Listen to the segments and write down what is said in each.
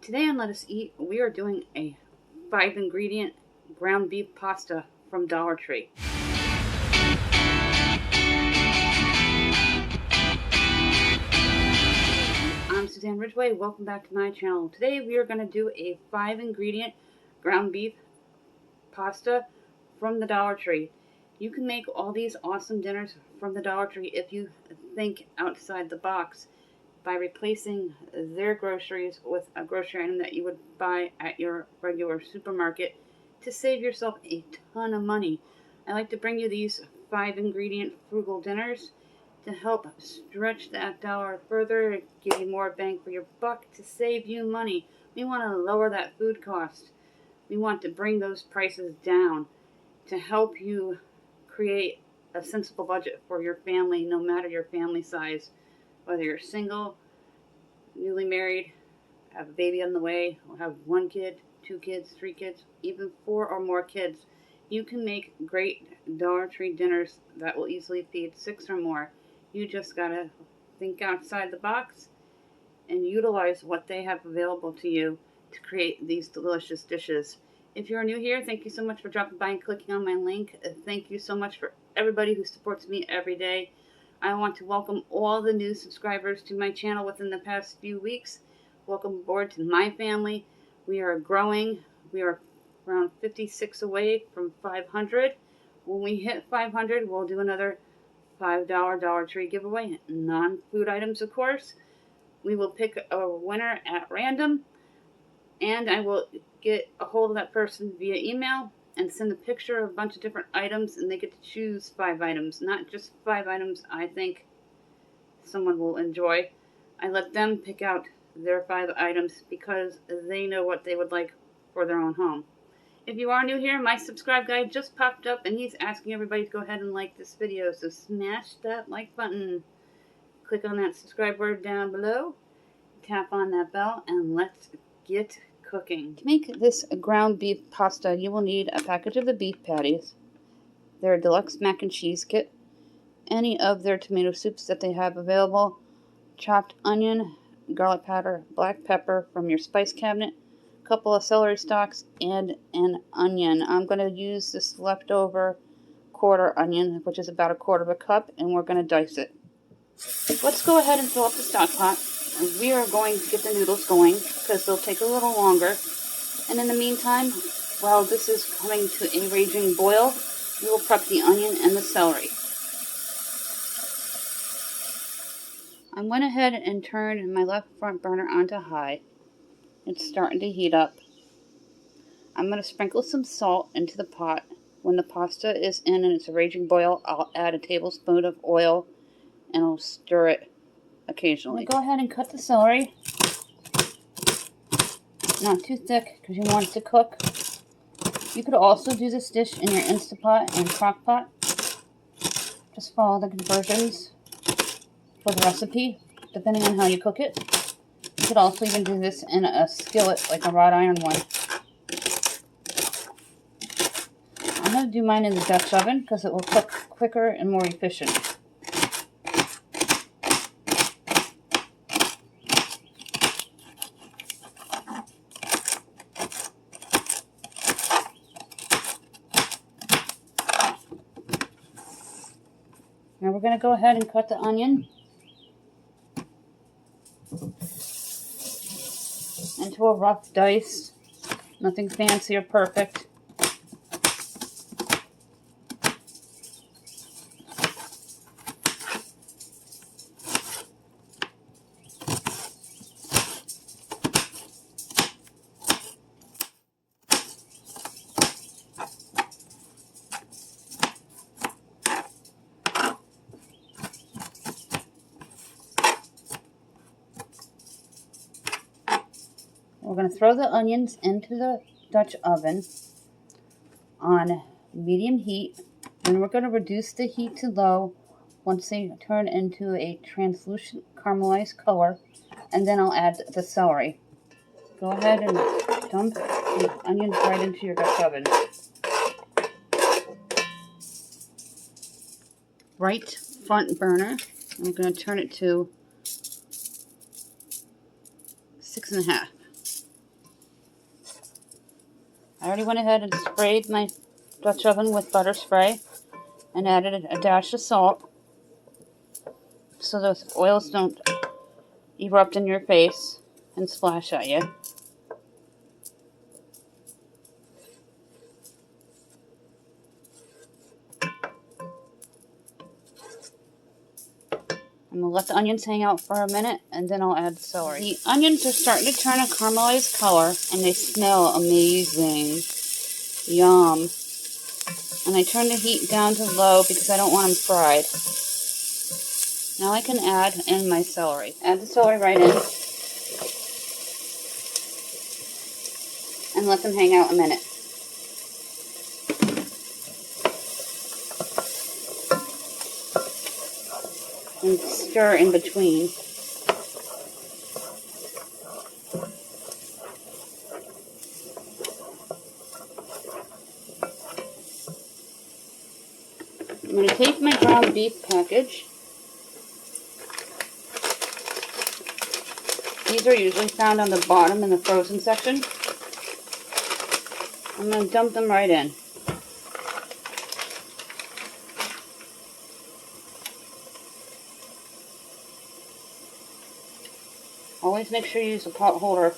Today on Lettuce Eat, we are doing a 5-ingredient ground beef pasta from Dollar Tree. I'm Suzanne Ridgeway. Welcome back to my channel. Today we are going to do a 5-ingredient ground beef pasta from the Dollar Tree. You can make all these awesome dinners from the Dollar Tree if you think outside the box, by replacing their groceries with a grocery item that you would buy at your regular supermarket to save yourself a ton of money. I like to bring you these 5-ingredient frugal dinners to help stretch that dollar further, give you more bang for your buck, to save you money. We want to lower that food cost. We want to bring those prices down to help you create a sensible budget for your family, no matter your family size. Whether you're single, newly married, have a baby on the way, or have 1 kid, 2 kids, 3 kids, even 4 or more kids, you can make great Dollar Tree dinners that will easily feed 6 or more. You just gotta think outside the box and utilize what they have available to you to create these delicious dishes. If you're new here, thank you so much for dropping by and clicking on my link. Thank you so much for everybody who supports me every day. I want to welcome all the new subscribers to my channel within the past few weeks. Welcome aboard to my family. We are growing. We are around 56 away from 500. When we hit 500, we'll do another $5 Dollar Tree giveaway. Non-food items, of course. We will pick a winner at random, and I will get a hold of that person via email and send a picture of a bunch of different items, and they get to choose 5 items, not just 5 items I think someone will enjoy. I let them pick out their 5 items because they know what they would like for their own home. If you are new here, my subscribe guy just popped up, and he's asking everybody to go ahead and like this video, so smash that like button. Click on that subscribe word down below, tap on that bell, and let's get cooking. To make this ground beef pasta, you will need a package of the beef patties, their Deluxe mac and cheese kit, any of their tomato soups that they have available, chopped onion, garlic powder, black pepper from your spice cabinet, a couple of celery stalks, and an onion. I'm going to use this leftover quarter onion, which is about 1/4 cup, and we're going to dice it. Let's go ahead and fill up the stock pot. We are going to get the noodles going because they'll take a little longer. And in the meantime, while this is coming to a raging boil, we will prep the onion and the celery. I went ahead and turned my left front burner onto high. It's starting to heat up. I'm going to sprinkle some salt into the pot. When the pasta is in and it's a raging boil, I'll add a tablespoon of oil and I'll stir it occasionally. Go ahead and cut the celery. Not too thick because you want it to cook. You could also do this dish in your Instapot and crock pot. Just follow the conversions for the recipe, depending on how you cook it. You could also even do this in a skillet, like a wrought iron one. I'm going to do mine in the Dutch oven because it will cook quicker and more efficient. Now we're going to go ahead and cut the onion into a rough dice. Nothing fancy or perfect. We're going to throw the onions into the Dutch oven on medium heat. Then we're going to reduce the heat to low once they turn into a translucent caramelized color. And then I'll add the celery. Go ahead and dump the onions right into your Dutch oven. Right front burner. I'm going to turn it to 6.5. already went ahead and sprayed my Dutch oven with butter spray and added a dash of salt so those oils don't erupt in your face and splash at you. I'm going to let the onions hang out for a minute, and then I'll add the celery. The onions are starting to turn a caramelized color, and they smell amazing. Yum. And I turn the heat down to low because I don't want them fried. Now I can add in my celery. Add the celery right in. And let them hang out a minute. And stir in between. I'm going to take my ground beef package. These are usually found on the bottom in the frozen section. I'm going to dump them right in. Always make sure you use a pot holder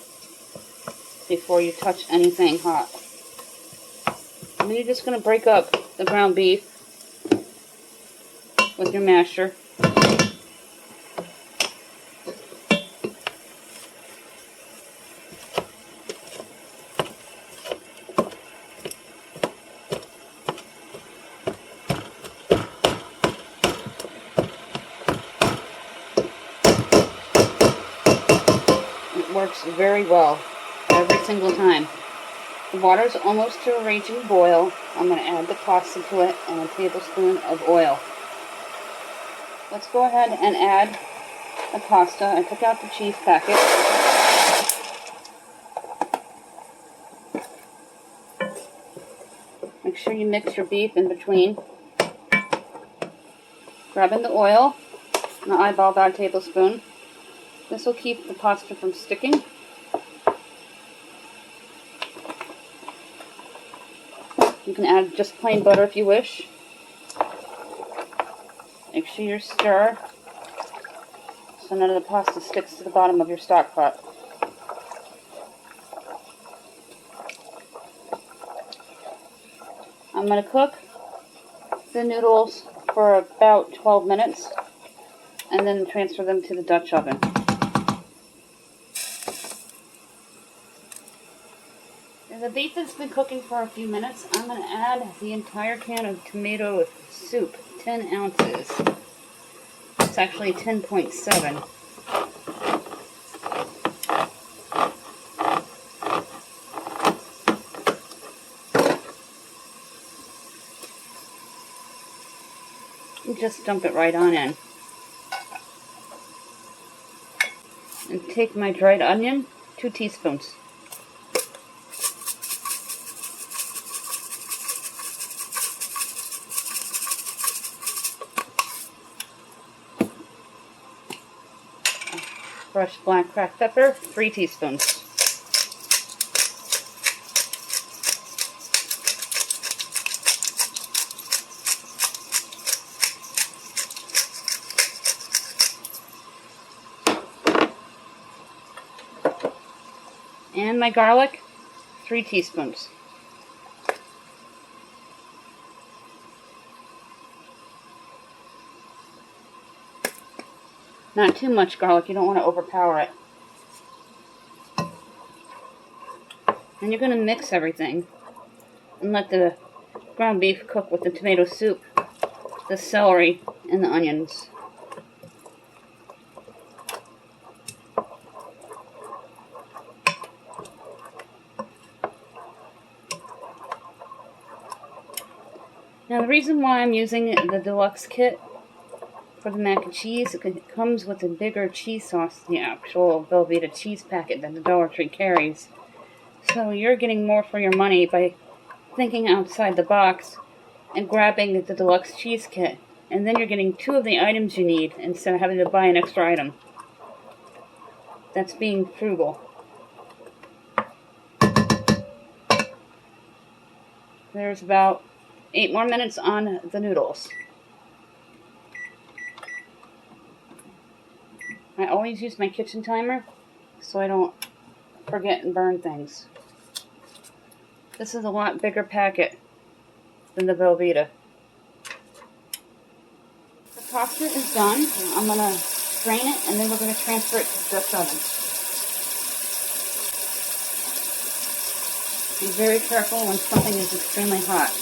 before you touch anything hot. And then you're just going to break up the ground beef with your masher. Works very well every single time. The water is almost to a raging boil. I'm going to add the pasta to it and a tablespoon of oil. Let's go ahead and add the pasta. I took out the cheese packet. Make sure you mix your beef in between. Grab in the oil, and eyeball that tablespoon. This will keep the pasta from sticking. You can add just plain butter if you wish. Make sure you stir so none of the pasta sticks to the bottom of your stock pot. I'm going to cook the noodles for about 12 minutes and then transfer them to the Dutch oven. The beef has been cooking for a few minutes. I'm going to add the entire can of tomato soup, 10 ounces. It's actually 10.7. And just dump it right on in. And take my dried onion, 2 teaspoons. Fresh black cracked pepper, 3 teaspoons. And my garlic, 3 teaspoons. Not too much garlic, you don't want to overpower it. And you're going to mix everything and let the ground beef cook with the tomato soup, the celery, and the onions. Now the reason why I'm using the Deluxe kit for the mac and cheese, it comes with a bigger cheese sauce than the actual Velveeta cheese packet that the Dollar Tree carries. So you're getting more for your money by thinking outside the box and grabbing the Deluxe cheese kit. And then you're getting 2 of the items you need instead of having to buy an extra item. That's being frugal. There's about 8 more minutes on the noodles. I always use my kitchen timer so I don't forget and burn things. This is a lot bigger packet than the Velveeta. The pasta is done. I'm going to drain it and then we're going to transfer it to the Dutch oven. Be very careful when something is extremely hot.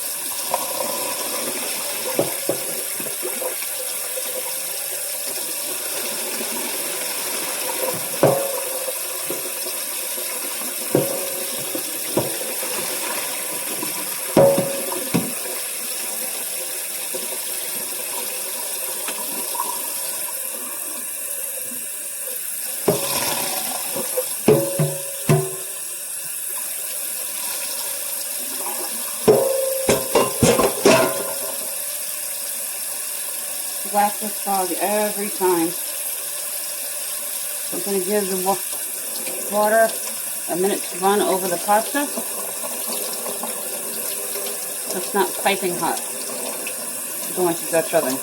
Wax this frog every time. I'm going to give the water a minute to run over the pasta so it's not piping hot to go into the Dutch oven.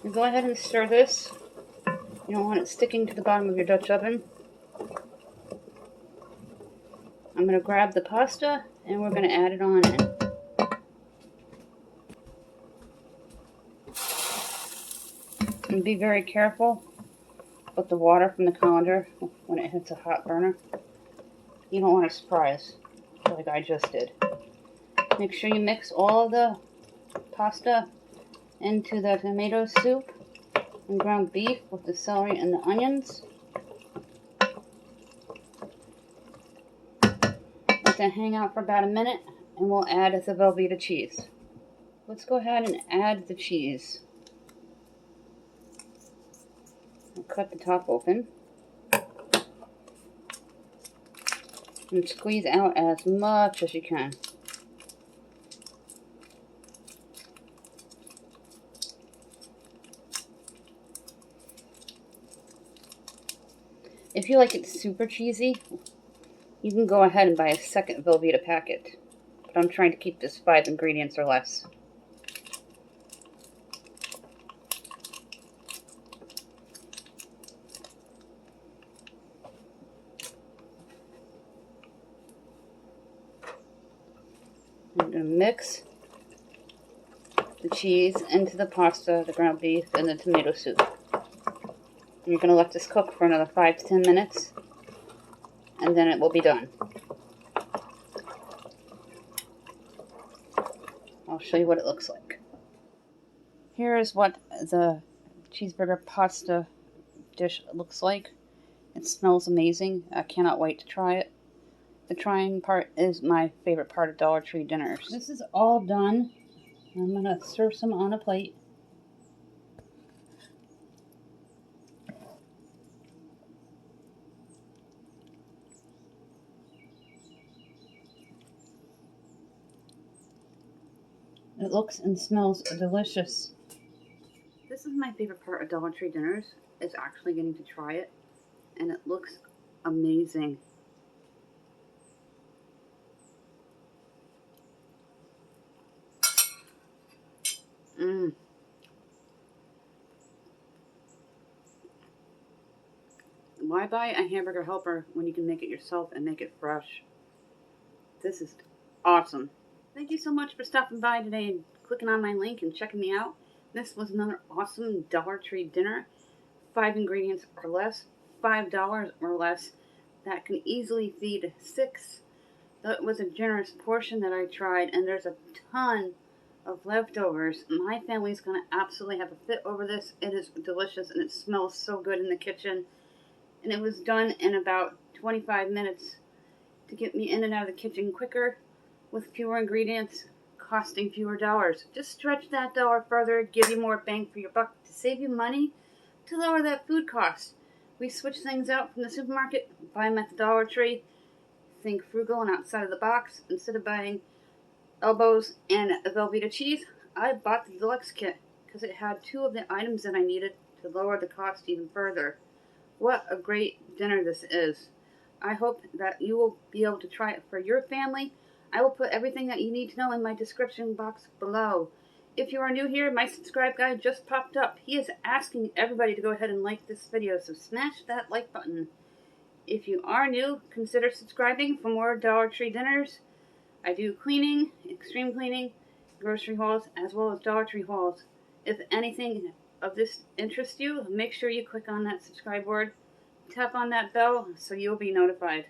You go ahead and stir this. You don't want it sticking to the bottom of your Dutch oven. I'm going to grab the pasta and we're going to add it on in. And be very careful with the water from the colander when it hits a hot burner. You don't want a surprise like I just did. Make sure you mix all of the pasta into the tomato soup and ground beef with the celery and the onions. Let that hang out for about a minute and we'll add the Velveeta cheese. Let's go ahead and add the cheese. I'll cut the top open and squeeze out as much as you can. If you like it super cheesy, you can go ahead and buy a second Velveeta packet. But I'm trying to keep this 5 ingredients or less. I'm going to mix the cheese into the pasta, the ground beef, and the tomato soup. And you're going to let this cook for another 5 to 10 minutes, and then it will be done. I'll show you what it looks like. Here is what the cheeseburger pasta dish looks like. It smells amazing. I cannot wait to try it. The trying part is my favorite part of Dollar Tree dinners. This is all done. I'm going to serve some on a plate. It looks and smells delicious. This is my favorite part of Dollar Tree dinners, is actually getting to try it. And it looks amazing. Why buy a hamburger helper when you can make it yourself and make it fresh? This is awesome. Thank you so much for stopping by today and clicking on my link and checking me out. This was another awesome Dollar Tree dinner. 5 ingredients or less, $5 or less. That can easily feed 6. That was a generous portion that I tried, and there's a ton of leftovers. My family's going to absolutely have a fit over this. It is delicious, and it smells so good in the kitchen. And it was done in about 25 minutes to get me in and out of the kitchen quicker with fewer ingredients, costing fewer dollars. Just stretch that dollar further, give you more bang for your buck to save you money, to lower that food cost. We switch things out from the supermarket, buy them at the Dollar Tree, think frugal and outside of the box. Instead of buying elbows and a Velveeta cheese, I bought the Deluxe kit because it had 2 of the items that I needed to lower the cost even further. What a great dinner this is. I hope that you will be able to try it for your family. I will put everything that you need to know in my description box below. If you are new here, my subscribe guy just popped up. He is asking everybody to go ahead and like this video, so smash that like button. If you are new, consider subscribing for more Dollar Tree dinners. I do cleaning, extreme cleaning, grocery hauls, as well as Dollar Tree hauls. If anything of this interests you, make sure you click on that subscribe word. Tap on that bell so you'll be notified.